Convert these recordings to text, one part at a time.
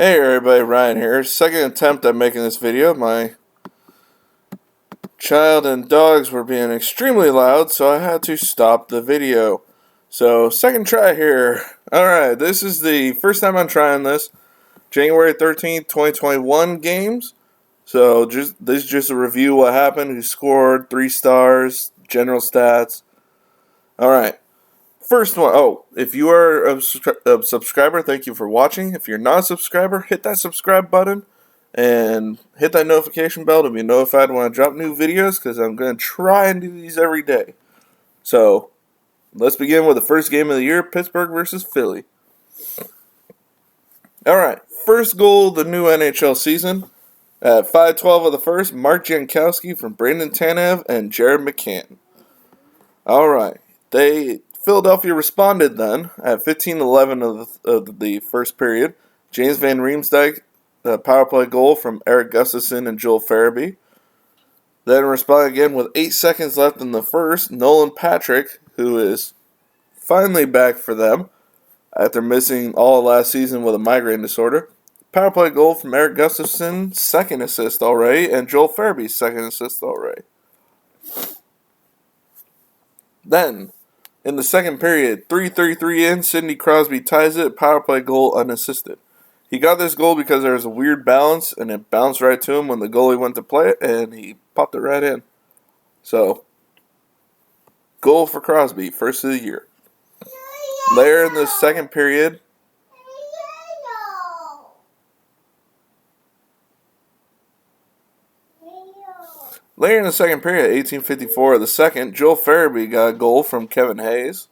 Hey everybody, Ryan here. Second attempt at making this video. My child and dogs were being extremely loud, so I had to stop the video. So, second try here. Alright, this is the first time I'm trying this. January 13th, 2021 games. So, this is just a review of what happened, who scored, 3 stars, general stats. Alright. First one, if you are a subscriber, thank you for watching. If you're not a subscriber, hit that subscribe button and hit that notification bell to be notified when I drop new videos, because I'm going to try and do these every day. So, let's begin with the first game of the year, Pittsburgh versus Philly. Alright, first goal of the new NHL season. At 5:12 of the first, Mark Jankowski from Brandon Tanev and Jared McCann. Alright, Philadelphia responded then at 15:11 of the first period. James Van Riemsdyk, a power play goal from Eric Gustafsson and Joel Farabee. Then responded again with 8 seconds left in the first. Nolan Patrick, who is finally back for them after missing all of last season with a migraine disorder. Power play goal from Eric Gustafsson, second assist already, and Joel Farabee's second assist already. Then, in the second period, 3:33 in, Sidney Crosby ties it, power play goal unassisted. He got this goal because there was a weird bounce, and it bounced right to him when the goalie went to play it, and he popped it right in. So, goal for Crosby, first of the year. Later in the second period, Later in the second period, 18:54 of the second, Joel Farabee got a goal from Kevin Hayes.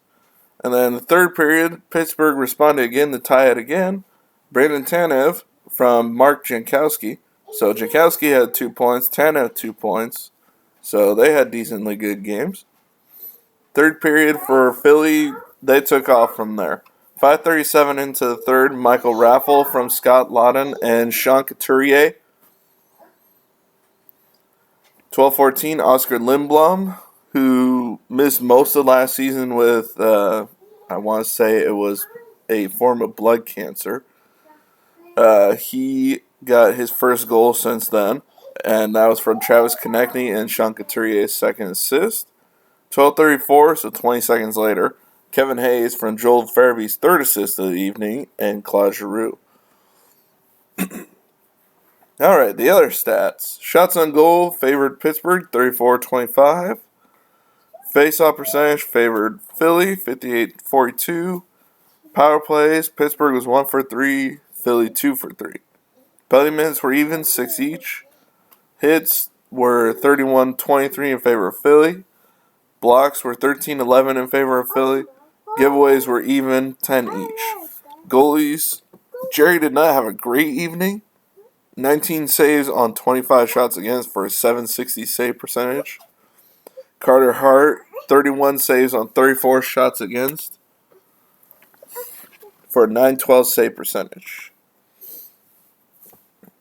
And then in the third period, Pittsburgh responded again to tie it again. Brandon Tanev from Mark Jankowski. So Jankowski had 2 points, Tanev 2 points. So they had decently good games. Third period for Philly, they took off from there. 5:37 into the third, Michael Raffle from Scott Laughton and Sean Couturier. 12:14, Oscar Lindblom, who missed most of last season with, I want to say it was a form of blood cancer. He got his first goal since then, and that was from Travis Konechny and Sean Couturier's second assist. 12:34, so 20 seconds later, Kevin Hayes from Joel Farabee's third assist of the evening, and Claude Giroux. Alright, the other stats. Shots on goal favored Pittsburgh, 34-25. Face-off percentage favored Philly, 58-42. Power plays, Pittsburgh was 1 for 3, Philly 2 for 3. Penalty minutes were even, 6 each. Hits were 31-23 in favor of Philly. Blocks were 13-11 in favor of Philly. Giveaways were even, 10 each. Goalies, Jerry did not have a great evening. 19 saves on 25 shots against for a .760 save percentage. Carter Hart, 31 saves on 34 shots against for a .912 save percentage.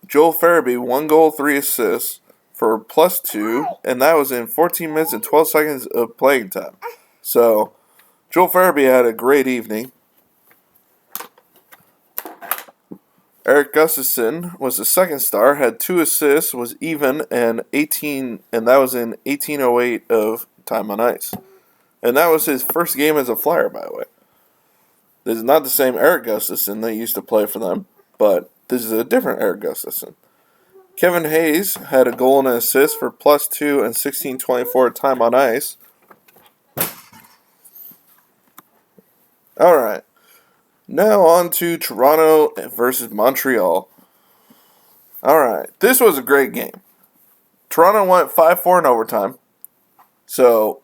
Joel Farabee, 1 goal, 3 assists for +2, and that was in 14 minutes and 12 seconds of playing time. So, Joel Farabee had a great evening. Eric Gustafsson was the second star, had 2 assists, was even, and that was in 18:08 of time on ice. And that was his first game as a Flyer, by the way. This is not the same Eric Gustafsson that used to play for them, but this is a different Eric Gustafsson. Kevin Hayes had a goal and an assist for +2 and 16:24 time on ice. Alright. Now on to Toronto versus Montreal. Alright, this was a great game. Toronto went 5-4 in overtime. So,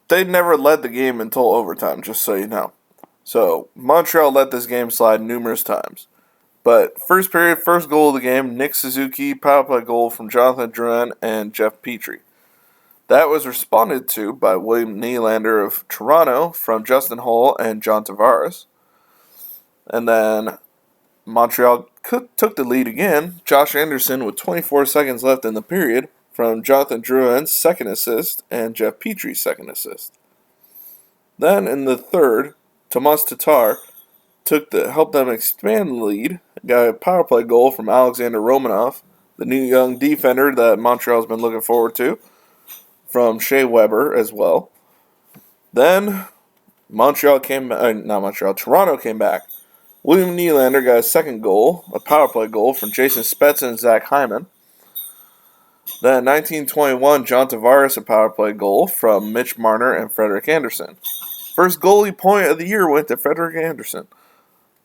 they never led the game until overtime, just so you know. So, Montreal let this game slide numerous times. But first period, first goal of the game, Nick Suzuki, power play goal from Jonathan Drouin and Jeff Petrie. That was responded to by William Nylander of Toronto from Justin Holl and John Tavares. And then Montreal took the lead again. Josh Anderson with 24 seconds left in the period from Jonathan Drouin's second assist and Jeff Petrie's second assist. Then in the third, Tomas Tatar helped them expand the lead. Got a power play goal from Alexander Romanov, the new young defender that Montreal's been looking forward to, from Shea Weber as well. Then Toronto came back. William Nylander got a second goal, a power play goal from Jason Spezza and Zach Hyman. Then in 1921, John Tavares a power play goal from Mitch Marner and Frederik Andersen. First goalie point of the year went to Frederik Andersen.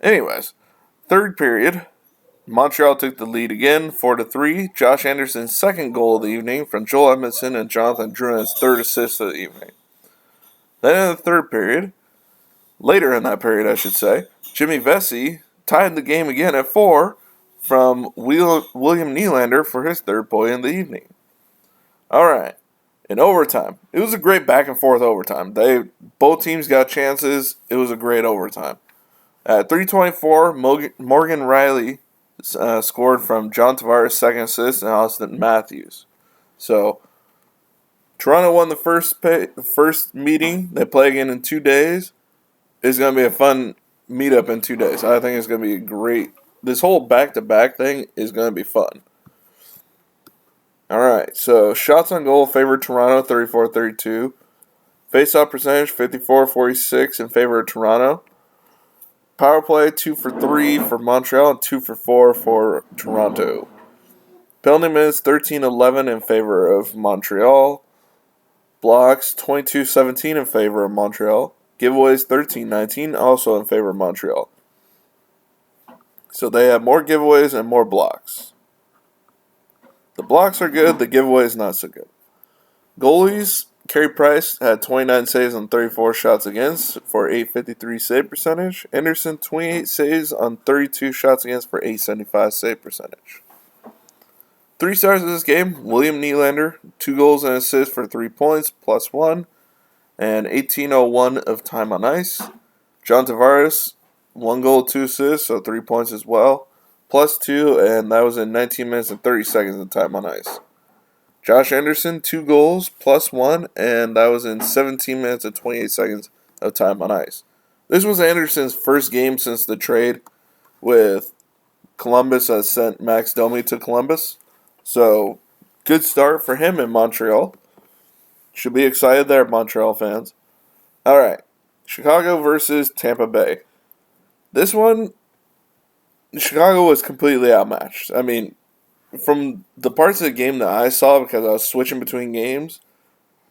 Anyways, third period, Montreal took the lead again, 4-3. Josh Anderson's second goal of the evening from Joel Edmondson and Jonathan Druin's third assist of the evening. Then in the third period, later in that period I should say, Jimmy Vesey tied the game again at 4 from William Nylander for his third point in the evening. Alright, in overtime, it was a great back and forth overtime. Both teams got chances, it was a great overtime. At 3:24, Morgan Rielly scored from John Tavares' second assist and Austin Matthews. So, Toronto won the first meeting. They play again in 2 days. It's going to be a fun meetup in 2 days. I think it's going to be great. This whole back-to-back thing is going to be fun. Alright, so shots on goal favored Toronto, 34-32. Face-off percentage, 54-46 in favor of Toronto. Power play, 2 for 3 for Montreal and 2 for 4 for Toronto. Penalty minutes, 13-11 in favor of Montreal. Blocks, 22-17 in favor of Montreal. Giveaways, 13-19, also in favor of Montreal. So they have more giveaways and more blocks. The blocks are good, the giveaways not so good. Goalies, Carey Price had 29 saves on 34 shots against for .853 save percentage. Anderson, 28 saves on 32 shots against for .875 save percentage. 3 stars of this game, William Nylander, 2 goals and assists for 3 points, +1, and 18:01 of time on ice. John Tavares, 1 goal, 2 assists, so 3 points as well, +2, and that was in 19 minutes and 30 seconds of time on ice. Josh Anderson, 2 goals, +1, and that was in 17 minutes and 28 seconds of time on ice. This was Anderson's first game since the trade with Columbus that sent Max Domi to Columbus. So, good start for him in Montreal. Should be excited there, Montreal fans. Alright, Chicago versus Tampa Bay. This one, Chicago was completely outmatched. I mean, from the parts of the game that I saw, because I was switching between games,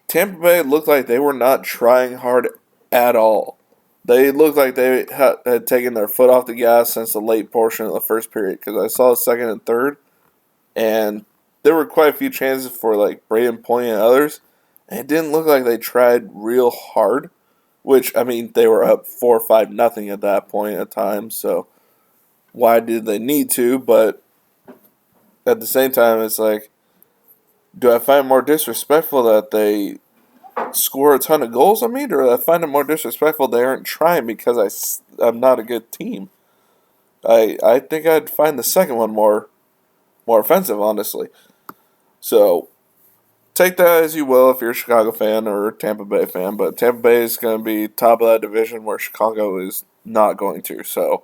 Tampa Bay looked like they were not trying hard at all. They looked like they had taken their foot off the gas since the late portion of the first period, because I saw second and third, and there were quite a few chances for like Braden Point and others, and it didn't look like they tried real hard, which, I mean, they were up 4-5-0 at that point at times, so why did they need to? But at the same time, it's like, do I find it more disrespectful that they score a ton of goals on me, or do I find it more disrespectful they aren't trying because I'm not a good team? I think I'd find the second one more offensive, honestly. So, take that as you will if you're a Chicago fan or a Tampa Bay fan, but Tampa Bay is going to be top of that division where Chicago is not going to, so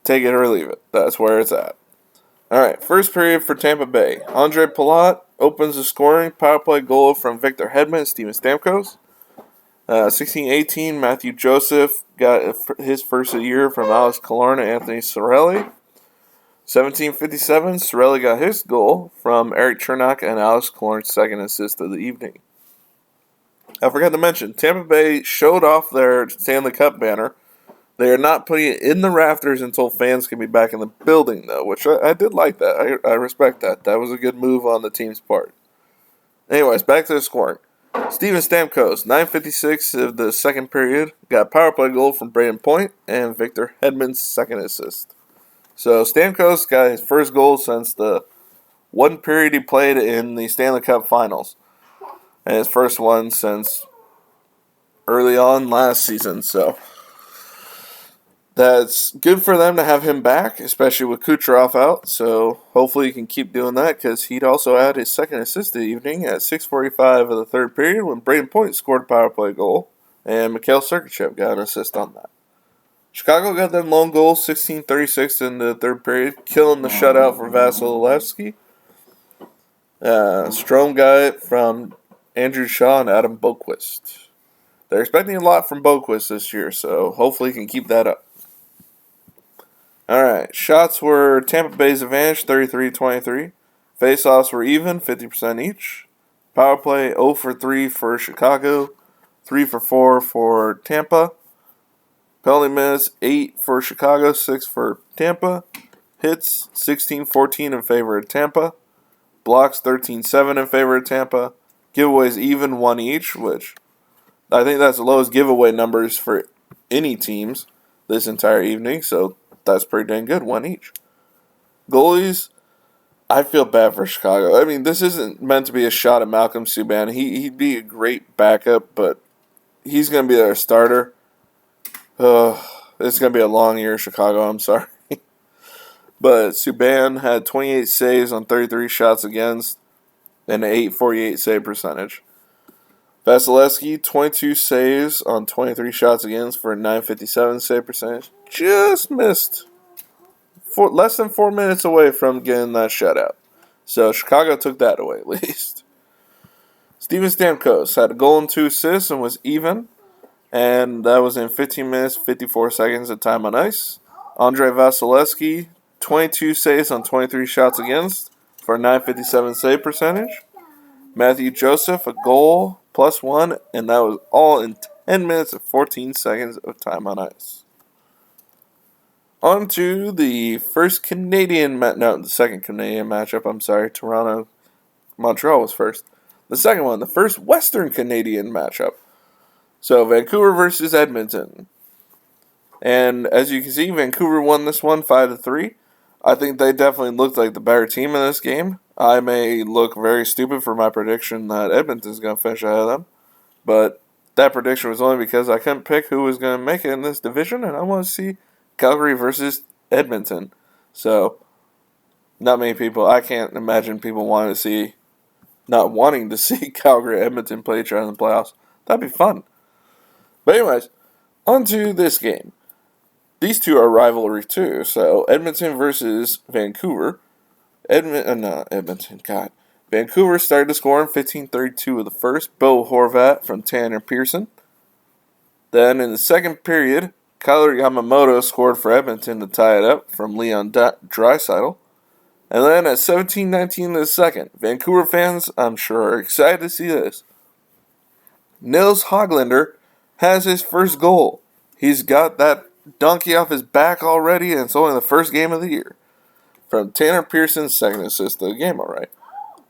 take it or leave it. That's where it's at. Alright, first period for Tampa Bay. Andre Palat opens the scoring. Power play goal from Victor Hedman and Steven Stamkos. 16-18, Matthew Joseph got his first of the year from Alex Killorn and Anthony Cirelli. 17:57, Cirelli got his goal from Eric Chernak and Alex Killorn's second assist of the evening. I forgot to mention, Tampa Bay showed off their Stanley Cup banner. They are not putting it in the rafters until fans can be back in the building, though, which I did like that. I respect that. That was a good move on the team's part. Anyways, back to the scoring. Steven Stamkos, 9:56 of the second period, got a power play goal from Braden Point and Victor Hedman's second assist. So Stamkos got his first goal since the one period he played in the Stanley Cup Finals. And his first one since early on last season, so that's good for them to have him back, especially with Kucherov out. So hopefully he can keep doing that, because he'd also had his second assist of the evening at 6:45 of the third period when Braden Point scored a power play goal, and Mikhail Sergachev got an assist on that. Chicago got them lone goal, 16:36 in the third period, killing the shutout for Vasilevsky. Strome got it from Andrew Shaw and Adam Boqvist. They're expecting a lot from Boqvist this year, so hopefully he can keep that up. Alright, shots were Tampa Bay's advantage, 33-23. Faceoffs were even, 50% each. Power play, 0 for 3 for Chicago, 3 for 4 for Tampa. Penalty minutes, 8 for Chicago, 6 for Tampa. Hits, 16-14 in favor of Tampa. Blocks, 13-7 in favor of Tampa. Giveaways, even, 1 each, which I think that's the lowest giveaway numbers for any teams this entire evening, so that's pretty dang good, 1 each. Goalies, I feel bad for Chicago. I mean, this isn't meant to be a shot at Malcolm Subban. He'd be a great backup, but he's going to be their starter. It's going to be a long year in Chicago, I'm sorry. But Subban had 28 saves on 33 shots against and an .848 save percentage. Vasilevsky, 22 saves on 23 shots against for a .957 save percentage. Just missed. Less than 4 minutes away from getting that shutout. So Chicago took that away at least. Steven Stamkos had a goal and 2 assists and was even. And that was in 15 minutes, 54 seconds of time on ice. Andrei Vasilevsky, 22 saves on 23 shots against for a .957 save percentage. Matthew Joseph, a goal, +1, and that was all in 10 minutes and 14 seconds of time on ice. On to the second Canadian matchup, I'm sorry, Montreal was first. The second one, the first Western Canadian matchup. So, Vancouver versus Edmonton. And as you can see, Vancouver won this one 5-3. I think they definitely looked like the better team in this game. I may look very stupid for my prediction that Edmonton's going to finish ahead of them. But that prediction was only because I couldn't pick who was going to make it in this division, and I want to see Calgary versus Edmonton. So, not many people, I can't imagine people not wanting to see Calgary Edmonton play each other in the playoffs. That'd be fun. But anyways, on to this game. These two are rivalry too. So Edmonton versus Vancouver. Vancouver started to score in 15:32 of the first. Bo Horvat from Tanner Pearson. Then in the second period, Kailer Yamamoto scored for Edmonton to tie it up from Leon Draisaitl. And then at 17:19 in the second, Vancouver fans, I'm sure, are excited to see this. Nils Hoglander has his first goal. He's got that donkey off his back already, and it's only the first game of the year. From Tanner Pearson's second assist of the game, alright.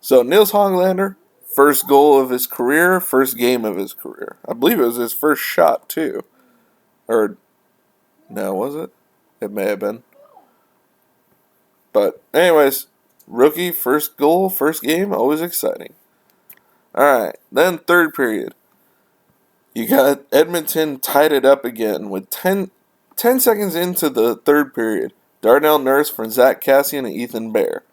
So Nils Hoglander, first goal of his career, first game of his career. I believe it was his first shot, too. Or, no, was it? It may have been. But, anyways, rookie, first goal, first game, always exciting. Alright, then third period. You got Edmonton tied it up again with 10 seconds into the third period. Darnell Nurse from Zach Cassian and Ethan Bear.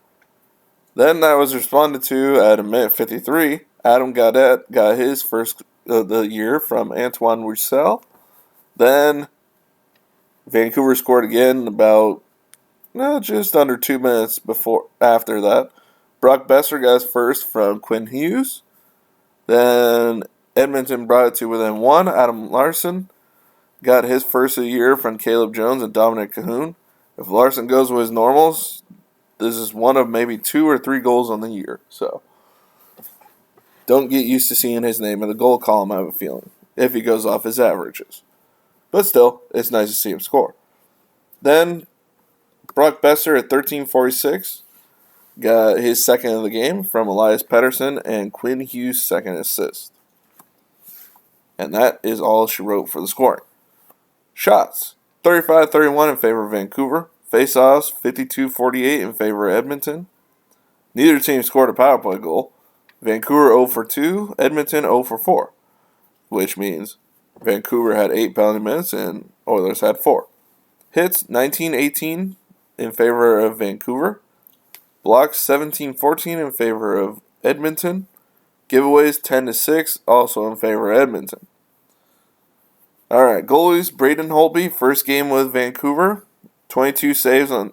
Then that was responded to at a minute 53. Adam Gaudette got his first of the year from Antoine Roussel. Then Vancouver scored again about just under 2 minutes after that. Brock Besser got his first from Quinn Hughes. Then Edmonton brought it to within 1. Adam Larson got his first of the year from Caleb Jones and Dominic Cahoon. If Larson goes with his normals, this is one of maybe 2 or 3 goals on the year. So, don't get used to seeing his name in the goal column, I have a feeling, if he goes off his averages. But still, it's nice to see him score. Then, Brock Besser at 13:46 got his second of the game from Elias Pettersson and Quinn Hughes' second assist. And that is all she wrote for the scoring. Shots, 35-31 in favor of Vancouver. Face-offs, 52-48 in favor of Edmonton. Neither team scored a power play goal. Vancouver 0 for 2, Edmonton 0 for 4. Which means Vancouver had 8 penalty minutes and Oilers had 4. Hits, 19-18 in favor of Vancouver. Blocks, 17-14 in favor of Edmonton. Giveaways, 10-6, also in favor of Edmonton. All right, goalies, Braden Holtby, first game with Vancouver, 22 saves on...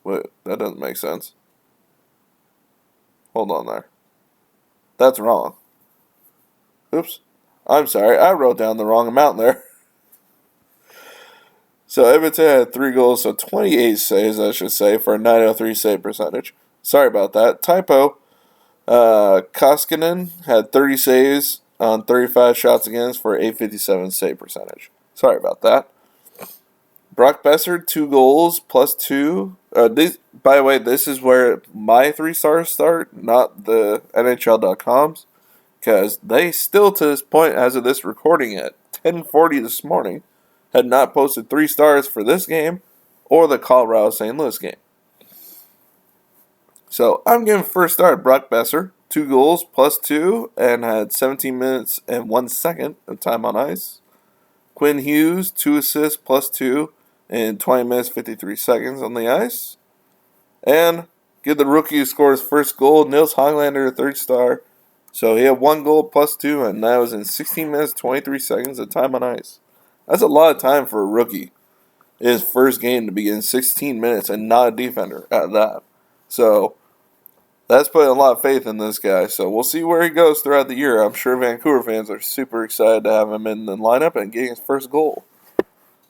Wait, that doesn't make sense. Hold on there. That's wrong. Oops. I'm sorry, I wrote down the wrong amount there. So Edmonton had 3 goals, so 28 saves, I should say, for a .903 save percentage. Sorry about that. Typo. Koskinen had 30 saves on 35 shots against for .857 save percentage. Sorry about that. Brock Besser, 2 goals, +2. By the way, this is where my 3 stars start, not the NHL.com's, because they still, to this point, as of this recording at 10:40 this morning, had not posted 3 stars for this game or the Colorado St. Louis game. So I'm giving first star to Brock Besser, 2 goals, +2, and had 17 minutes and 1 second of time on ice. Quinn Hughes, 2 assists, +2, and 20 minutes, 53 seconds on the ice. And give the rookie who scored his first goal, Nils Hoglander, a 3rd star. So he had 1 goal, +2, and that was in 16 minutes, 23 seconds of time on ice. That's a lot of time for a rookie. His first game to be in 16 minutes and not a defender at that. So that's putting a lot of faith in this guy. So we'll see where he goes throughout the year. I'm sure Vancouver fans are super excited to have him in the lineup and getting his first goal.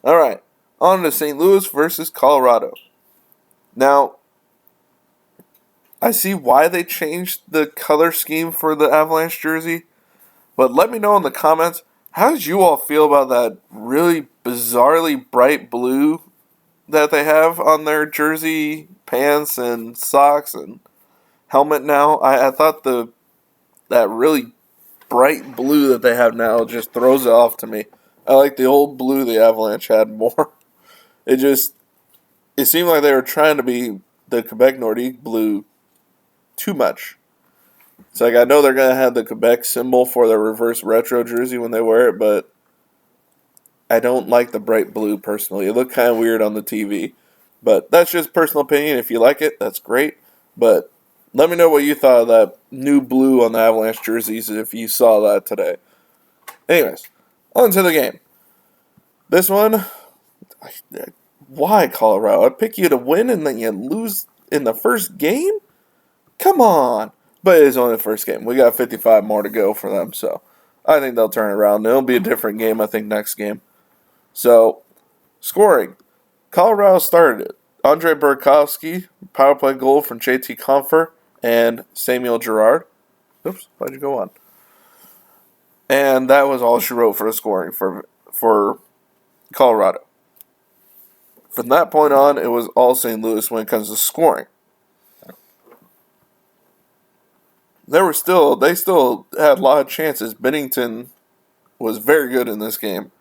All right, on to St. Louis versus Colorado. Now, I see why they changed the color scheme for the Avalanche jersey, but let me know in the comments, how did you all feel about that really bizarrely bright blue that they have on their jersey, pants, and socks, and helmet now? I thought that really bright blue that they have now just throws it off to me. I like the old blue the Avalanche had more. It seemed like they were trying to be the Quebec Nordique blue too much. It's like, I know they're going to have the Quebec symbol for their reverse retro jersey when they wear it, but I don't like the bright blue personally. It looked kind of weird on the TV. But that's just personal opinion. If you like it, that's great. But let me know what you thought of that new blue on the Avalanche jerseys if you saw that today. Anyways, on to the game. This one, why Colorado? I pick you to win and then you lose in the first game? Come on. But it is only the first game. We got 55 more to go for them, so I think they'll turn it around. It'll be a different game, I think, next game. So, scoring. Colorado started it. Andre Burakovsky, power play goal from JT Compher and Samuel Girard. Oops, why'd you go on? And that was all she wrote for the scoring for Colorado. From that point on, it was all St. Louis when it comes to scoring. They still had a lot of chances. Binnington was very good in this game.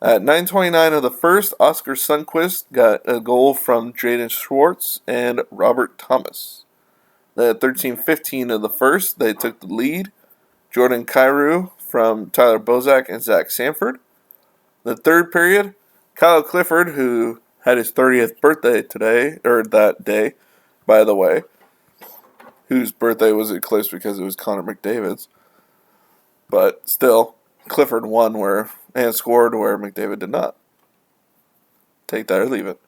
At 9:29 of the first, Oscar Sundqvist got a goal from Jaden Schwartz and Robert Thomas. Then at 13:15 of the first, they took the lead. Jordan Kyrou from Tyler Bozak and Zach Sanford. The third period, Kyle Clifford, who had his 30th birthday that day, by the way, whose birthday was eclipsed because it was Connor McDavid's. But still, Clifford won and scored where McDavid did not. Take that or leave it.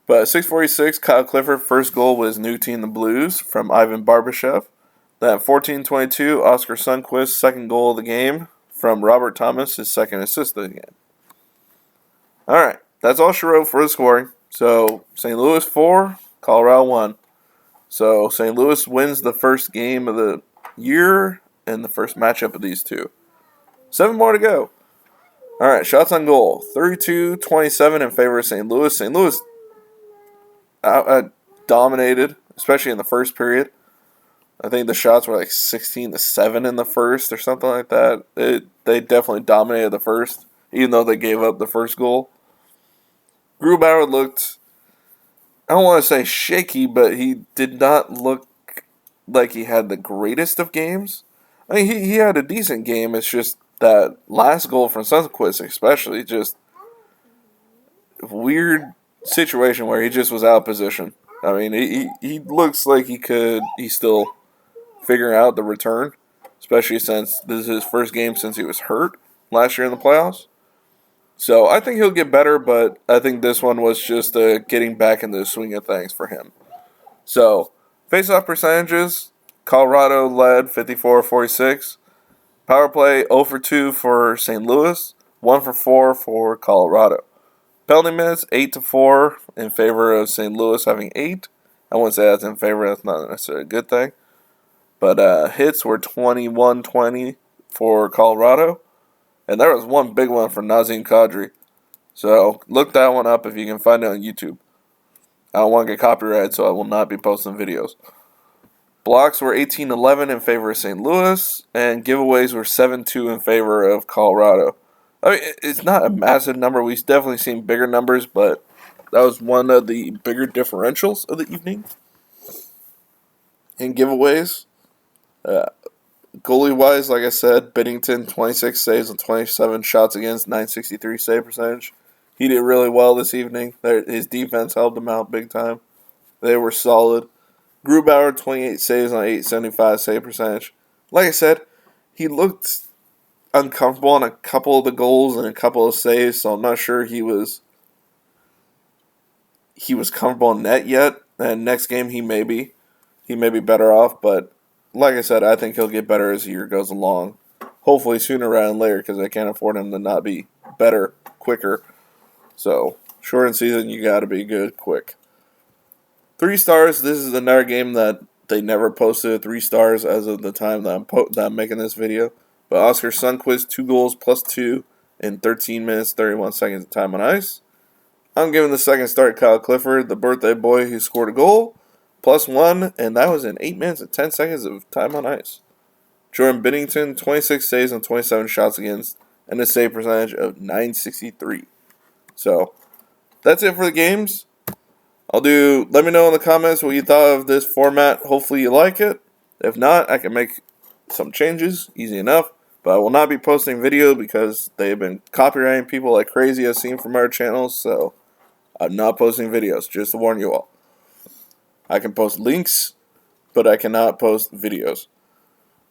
But at 6:46, Kyle Clifford, first goal with his new team, the Blues, from Ivan Barbashev. Then at 14:22, Oscar Sundqvist, second goal of the game from Robert Thomas, his second assist of the game. All right, that's all she wrote for the scoring. So St. Louis 4, Colorado 1. So St. Louis wins the first game of the year and the first matchup of these two. 7 more to go. All right, shots on goal. 32-27 in favor of St. Louis. St. Louis dominated, especially in the first period. I think the shots were like 16-7 in the first or something like that. They definitely dominated the first, even though they gave up the first goal. Grubauer looked, I don't want to say shaky, but he did not look like he had the greatest of games. I mean, he had a decent game. It's just that last goal from Sundqvist, especially, just weird situation where he just was out of position. I mean, he looks like he's still figuring out the return, especially since this is his first game since he was hurt last year in the playoffs. So I think he'll get better, but I think this one was just getting back in the swing of things for him. So, face-off percentages, Colorado led 54-46. Power play 0 for 2 for St. Louis, 1 for 4 for Colorado. Penalty minutes 8-4 in favor of St. Louis having 8. I wouldn't say that's in favor, that's not necessarily a good thing. But hits were 21-20 for Colorado. And there was one big one for Nazem Kadri. So look that one up if you can find it on YouTube. I don't want to get copyrighted, so I will not be posting videos. Blocks were 18-11 in favor of St. Louis, and giveaways were 7-2 in favor of Colorado. I mean, it's not a massive number. We've definitely seen bigger numbers, but that was one of the bigger differentials of the evening. In giveaways, goalie-wise, like I said, Binnington, 26 saves and 27 shots against, 963 save percentage. He did really well this evening. His defense helped him out big time. They were solid. Grubauer, 28 saves on 875 save percentage. Like I said, he looked uncomfortable on a couple of the goals and a couple of saves, so I'm not sure he was comfortable in net yet. And next game he may be better off, but like I said, I think he'll get better as the year goes along. Hopefully sooner rather than later, because I can't afford him to not be better quicker. So, short in season, you got to be good quick. 3 stars. This is another game that they never posted 3 stars as of the time that I'm making this video. But Oscar Sundqvist, 2 goals plus 2 in 13 minutes, 31 seconds of time on ice. I'm giving the second star to Kyle Clifford, the birthday boy who scored a goal, plus 1, and that was in 8 minutes and 10 seconds of time on ice. Jordan Binnington, 26 saves and 27 shots against, and a save percentage of .963. So, that's it for the games. Let me know in the comments what you thought of this format. Hopefully you like it. If not, I can make some changes, easy enough. But I will not be posting video because they've been copyrighting people like crazy, I've seen from our channels. So, I'm not posting videos, just to warn you all. I can post links, but I cannot post videos.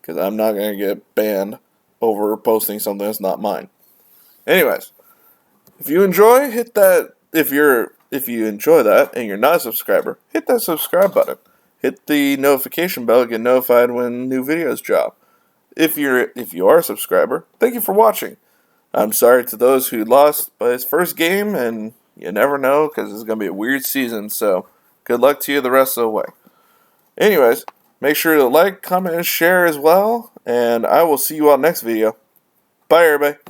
Because I'm not going to get banned over posting something that's not mine. Anyways, if you enjoy, hit that. If you enjoy that and you're not a subscriber, hit that subscribe button. Hit the notification bell to get notified when new videos drop. If you are a subscriber, thank you for watching. I'm sorry to those who lost by his first game, and you never know because it's going to be a weird season. So good luck to you the rest of the way. Anyways, make sure to like, comment, and share as well. And I will see you all next video. Bye, everybody.